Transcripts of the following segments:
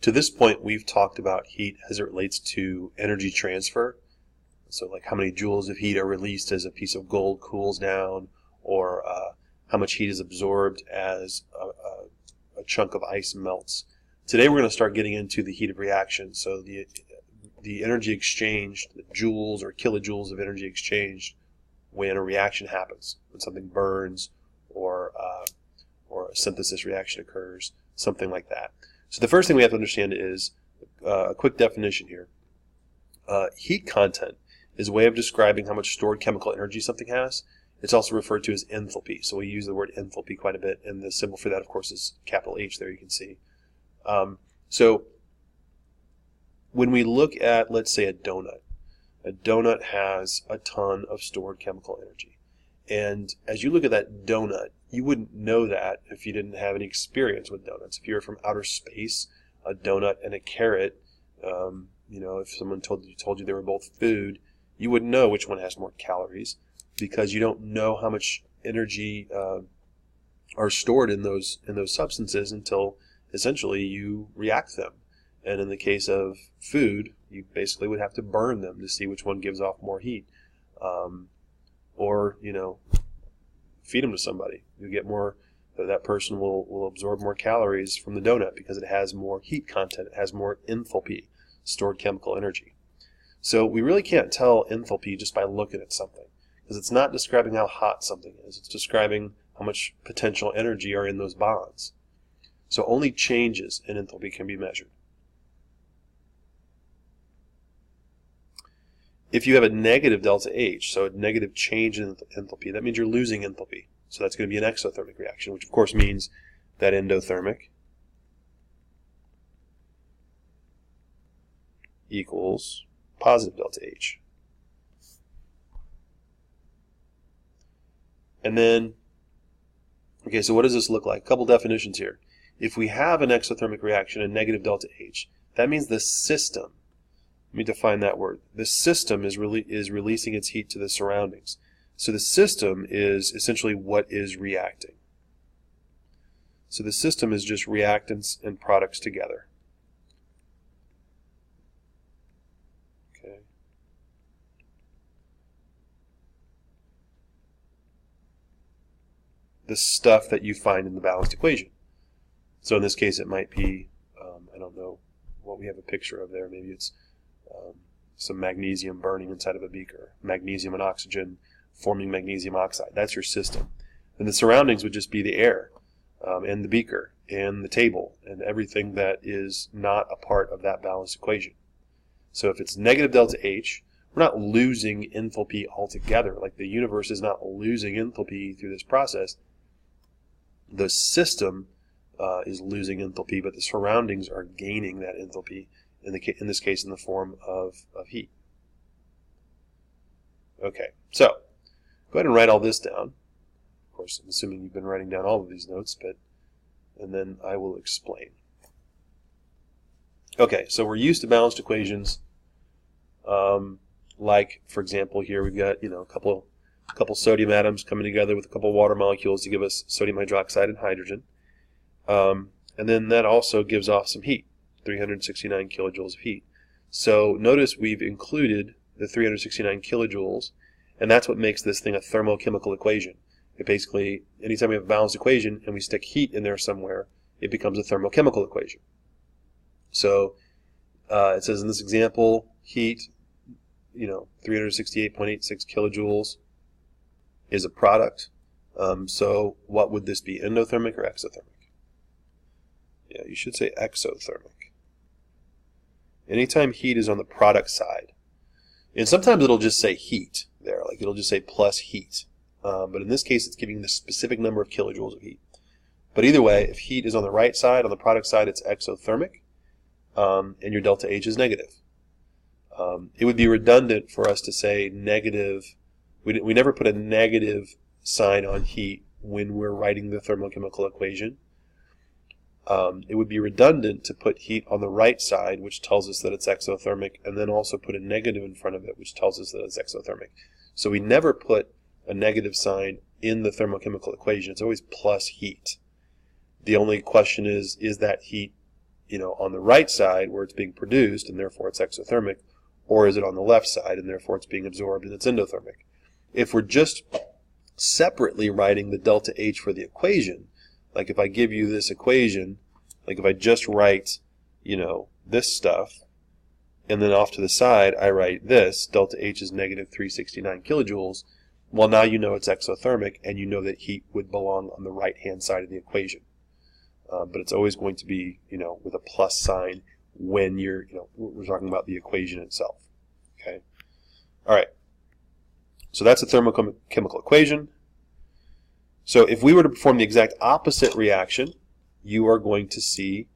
To this point, we've talked about heat as it relates to energy transfer. So like how many joules of heat are released as a piece of gold cools down, or how much heat is absorbed as a chunk of ice melts. Today we're going to start getting into the heat of reaction. So the energy exchanged, the joules or kilojoules of energy exchanged when a reaction happens, when something burns or a synthesis reaction occurs, something like that. So the first thing we have to understand is a quick definition here. Heat content is a way of describing how much stored chemical energy something has. It's also referred to as enthalpy. So we use the word enthalpy quite a bit, and the symbol for that, of course, is capital H there, you can see. So when we look at, let's say, a donut has a ton of stored chemical energy. And as you look at that donut, you wouldn't know that if you didn't have any experience with donuts. If you were from outer space, a donut and a carrot, if someone told you they were both food, you wouldn't know which one has more calories because you don't know how much energy are stored in those substances until essentially you react them. And in the case of food, you basically would have to burn them to see which one gives off more heat. Or feed them to somebody. You get more, that person will absorb more calories from the donut because it has more heat content, it has more enthalpy, stored chemical energy. So we really can't tell enthalpy just by looking at something, because it's not describing how hot something is, it's describing how much potential energy are in those bonds. So only changes in enthalpy can be measured. If you have a negative delta H, so a negative change in enthalpy, that means you're losing enthalpy. So that's going to be an exothermic reaction, which of course means that endothermic equals positive delta H. And then, okay, so what does this look like? A couple definitions here. If we have an exothermic reaction, a negative delta H, that means the system, let me define that word. The system is releasing its heat to the surroundings. So the system is essentially what is reacting. So the system is just reactants and products together. Okay. The stuff that you find in the balanced equation. So in this case it might be, I don't know what we have a picture of there, maybe it's some magnesium burning inside of a beaker, magnesium and oxygen forming magnesium oxide. That's your system. And the surroundings would just be the air and the beaker and the table and everything that is not a part of that balanced equation. So if it's negative delta H, we're not losing enthalpy altogether. Like the universe is not losing enthalpy through this process. The system is losing enthalpy, but the surroundings are gaining that enthalpy, in this case in the form of heat. Okay, so go ahead and write all this down. Of course, I'm assuming you've been writing down all of these notes, and then I will explain. Okay, so we're used to balanced equations. Like, for example, here we've got a couple sodium atoms coming together with a couple water molecules to give us sodium hydroxide and hydrogen. And then that also gives off some heat, 369 kilojoules of heat. So notice we've included the 369 kilojoules, and that's what makes this thing a thermochemical equation. It basically, anytime we have a balanced equation and we stick heat in there somewhere, it becomes a thermochemical equation. So it says in this example, heat, 368.86 kilojoules is a product. So what would this be, endothermic or exothermic? Yeah, you should say exothermic. Anytime heat is on the product side, and sometimes it'll just say heat there, like it'll just say plus heat. But in this case, it's giving the specific number of kilojoules of heat. But either way, if heat is on the right side, on the product side, it's exothermic, and your delta H is negative. It would be redundant for us to say negative. We never put a negative sign on heat when we're writing the thermochemical equation. It would be redundant to put heat on the right side, which tells us that it's exothermic, and then also put a negative in front of it, which tells us that it's exothermic. So we never put a negative sign in the thermochemical equation. It's always plus heat. The only question is that heat on the right side where it's being produced and therefore it's exothermic, or is it on the left side and therefore it's being absorbed and it's endothermic? If we're just separately writing the delta H for the equation, like if I give you this equation, like if I just write, this stuff, and then off to the side I write this, delta H is negative 369 kilojoules, well, now you know it's exothermic, and you know that heat would belong on the right-hand side of the equation. But it's always going to be, with a plus sign when we're talking about the equation itself. Okay. All right. So that's a thermochemical equation. So if we were to perform the exact opposite reaction, you are going to see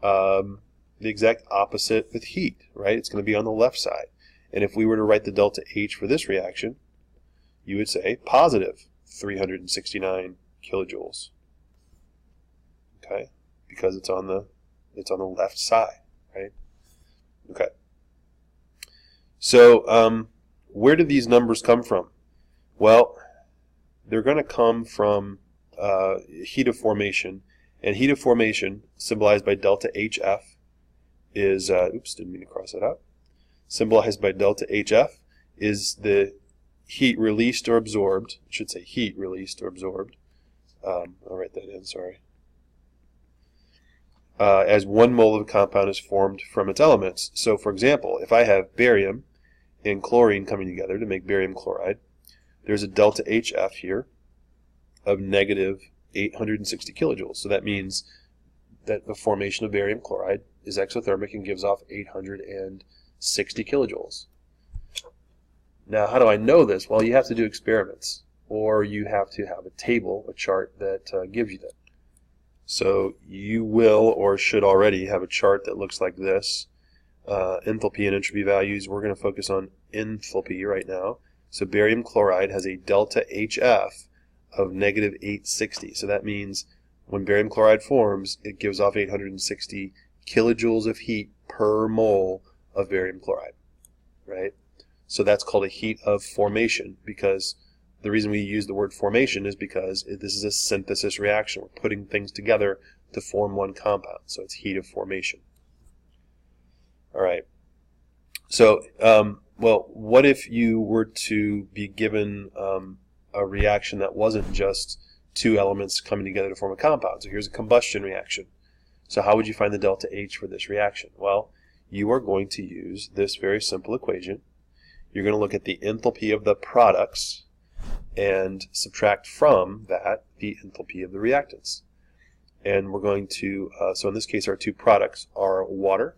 the exact opposite with heat, right? It's going to be on the left side. And if we were to write the delta H for this reaction, you would say positive 369 kilojoules. Okay, because it's on the left side, right? Okay. So where did these numbers come from? Well, they're going to come from heat of formation, and heat of formation, symbolized by delta HF, is oops, didn't mean to cross that out. Symbolized by delta HF is the heat released or absorbed. I should say heat released or absorbed. I'll write that in. Sorry. As 1 mole of a compound is formed from its elements. So, for example, if I have barium and chlorine coming together to make barium chloride, there's a delta HF here of negative 860 kilojoules. So that means that the formation of barium chloride is exothermic and gives off 860 kilojoules. Now, how do I know this? Well, you have to do experiments, or you have to have a table, a chart that gives you that. So you will or should already have a chart that looks like this. Enthalpy and entropy values, we're going to focus on enthalpy right now. So barium chloride has a delta HF of negative 860. So that means when barium chloride forms, it gives off 860 kilojoules of heat per mole of barium chloride, right? So that's called a heat of formation, because the reason we use the word formation is because this is a synthesis reaction. We're putting things together to form one compound. So it's heat of formation. All right. So, well, what if you were to be given a reaction that wasn't just two elements coming together to form a compound? So here's a combustion reaction. So how would you find the delta H for this reaction? Well, you are going to use this very simple equation. You're going to look at the enthalpy of the products and subtract from that the enthalpy of the reactants. And we're going to, so in this case our two products are water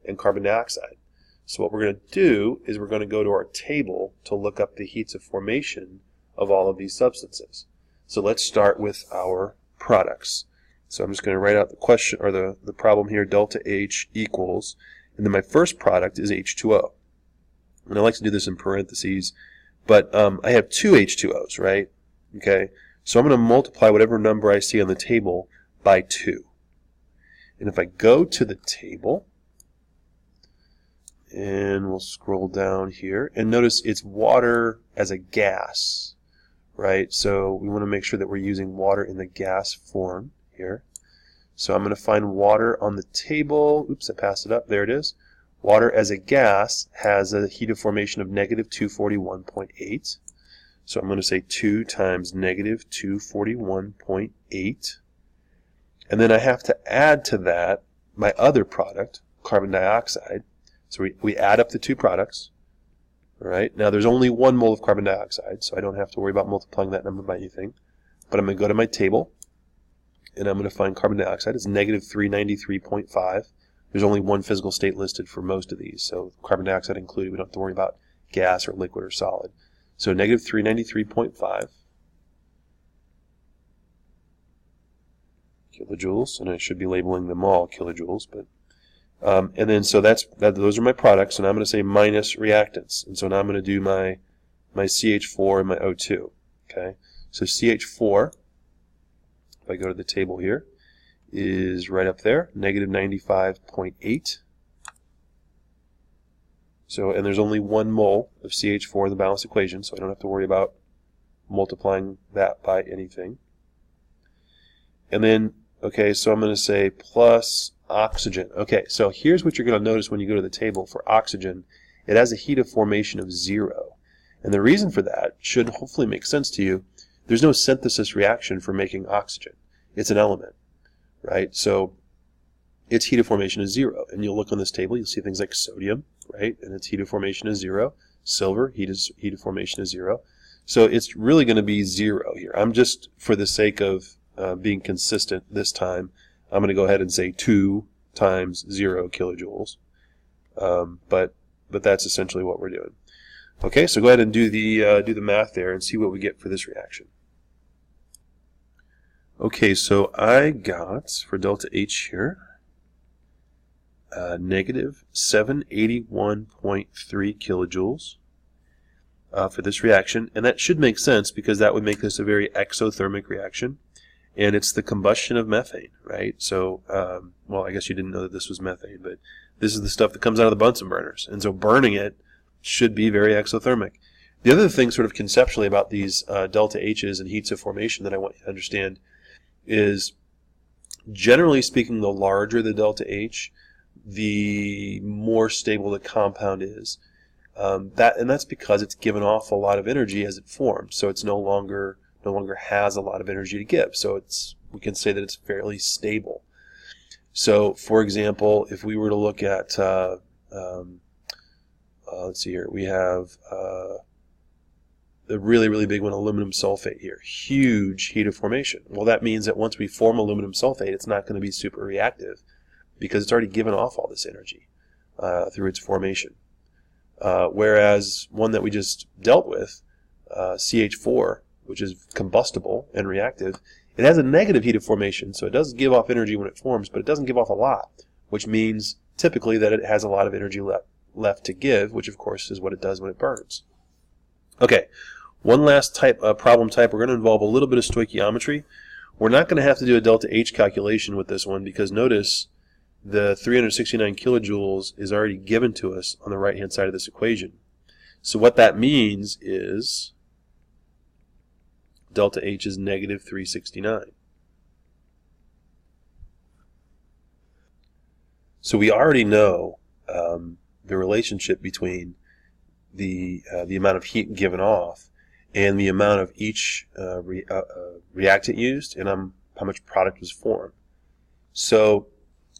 and carbon dioxide. So what we're going to do is we're going to go to our table to look up the heats of formation of all of these substances. So let's start with our products. So I'm just going to write out the question, or the problem here, delta H equals, and then my first product is H2O. And I like to do this in parentheses, but I have two H2Os, right? Okay, so I'm going to multiply whatever number I see on the table by 2. And if I go to the table, and we'll scroll down here, and notice it's water as a gas, right? So we want to make sure that we're using water in the gas form here. So I'm going to find water on the table. Oops, I passed it up. There it is. Water as a gas has a heat of formation of negative 241.8. So I'm going to say 2 times negative 241.8. And then I have to add to that my other product, carbon dioxide. So we add up the two products. All right. Now there's only 1 mole of carbon dioxide, so I don't have to worry about multiplying that number by anything. But I'm going to go to my table, and I'm going to find carbon dioxide. It's negative 393.5. There's only one physical state listed for most of these, so carbon dioxide included. We don't have to worry about gas or liquid or solid. So negative 393.5 kilojoules, and I should be labeling them all kilojoules, but and then so those are my products, and I'm going to say minus reactants. And so now I'm going to do my CH4 and my O2. Okay, so CH4, if I go to the table here, is right up there, negative 95.8. So, and there's only 1 mole of CH4 in the balanced equation, so I don't have to worry about multiplying that by anything. And then Okay, so I'm going to say plus oxygen. Okay, so here's what you're going to notice when you go to the table for oxygen. It has a heat of formation of 0. And the reason for that should hopefully make sense to you. There's no synthesis reaction for making oxygen. It's an element, right? So its heat of formation is 0. And you'll look on this table, you'll see things like sodium, right? And its heat of formation is 0. Silver, heat of formation is 0. So it's really going to be 0 here. I'm just, for the sake of being consistent this time, I'm going to go ahead and say 2 times 0 kilojoules. But that's essentially what we're doing. Okay, so go ahead and do the math there and see what we get for this reaction. Okay, so I got, for delta H here, negative 781.3 kilojoules for this reaction. And that should make sense because that would make this a very exothermic reaction. And it's the combustion of methane, right? So, well, I guess you didn't know that this was methane, but this is the stuff that comes out of the Bunsen burners. And so burning it should be very exothermic. The other thing sort of conceptually about these delta H's and heats of formation that I want you to understand is, generally speaking, the larger the delta H, the more stable the compound is. And that's because it's given off a lot of energy as it forms. So it's no longer has a lot of energy to give. So we can say that it's fairly stable. So, for example, if we were to look at, let's see here, we have the really, really big one, aluminum sulfate here. Huge heat of formation. Well, that means that once we form aluminum sulfate, it's not going to be super reactive because it's already given off all this energy through its formation. Whereas one that we just dealt with, CH4, which is combustible and reactive, it has a negative heat of formation, so it does give off energy when it forms, but it doesn't give off a lot, which means typically that it has a lot of energy left to give, which of course is what it does when it burns. Okay, one last problem type. We're going to involve a little bit of stoichiometry. We're not going to have to do a delta H calculation with this one because notice the 369 kilojoules is already given to us on the right-hand side of this equation. So what that means is delta H is negative 369. So we already know the relationship between the amount of heat given off and the amount of each reactant used and how much product was formed. So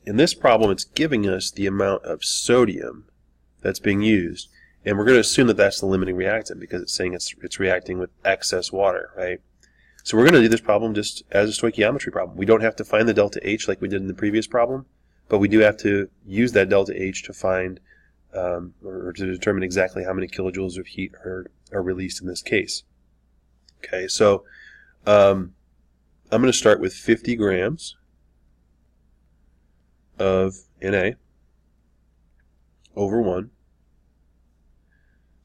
in this problem, it's giving us the amount of sodium that's being used, and we're going to assume that that's the limiting reactant because it's saying it's reacting with excess water, right? So we're going to do this problem just as a stoichiometry problem. We don't have to find the delta H like we did in the previous problem, but we do have to use that delta H to find or to determine exactly how many kilojoules of heat are released in this case. Okay, so I'm going to start with 50 grams of Na over 1.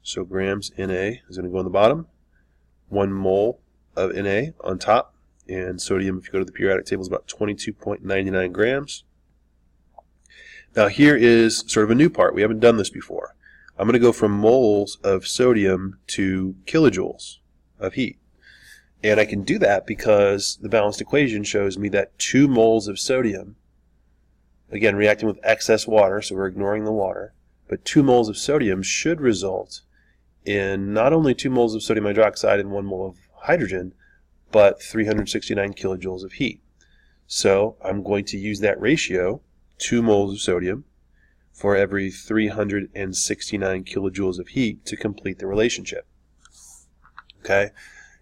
So grams Na is going to go on the bottom. 1 mole of Na on top. And sodium, if you go to the periodic table, is about 22.99 grams. Now here is sort of a new part. We haven't done this before. I'm going to go from moles of sodium to kilojoules of heat. And I can do that because the balanced equation shows me that 2 moles of sodium, again reacting with excess water, so we're ignoring the water, but 2 moles of sodium should result in not only 2 moles of sodium hydroxide and 1 mole of hydrogen, but 369 kilojoules of heat. So I'm going to use that ratio, 2 moles of sodium for every 369 kilojoules of heat to complete the relationship. Okay,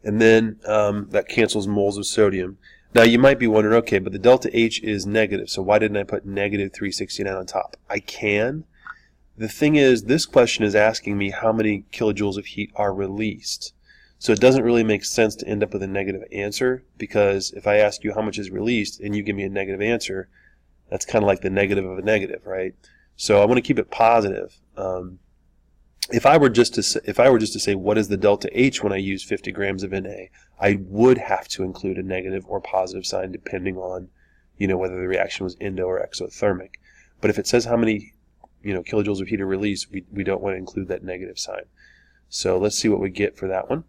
and then that cancels moles of sodium. Now you might be wondering, okay, but the delta H is negative, so why didn't I put negative 369 on top? I can. The thing is, this question is asking me how many kilojoules of heat are released. So it doesn't really make sense to end up with a negative answer, because if I ask you how much is released and you give me a negative answer, that's kind of like the negative of a negative, right? So I want to keep it positive. If I were just to say what is the delta H when I use 50 grams of Na, I would have to include a negative or positive sign depending on, whether the reaction was endo or exothermic. But if it says how many, kilojoules of heat are released, we don't want to include that negative sign. So let's see what we get for that one.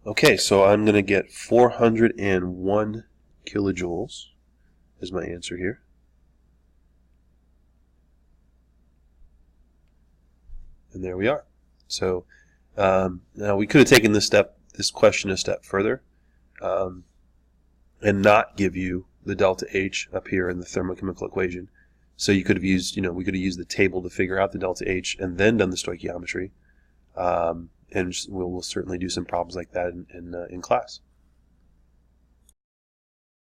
Okay, so I'm going to get 401 kilojoules is my answer here. And there we are. So now we could have taken this question a step further and not give you the delta H up here in the thermochemical equation. So you could have used, we could have used the table to figure out the delta H and then done the stoichiometry. And we'll certainly do some problems like that in class.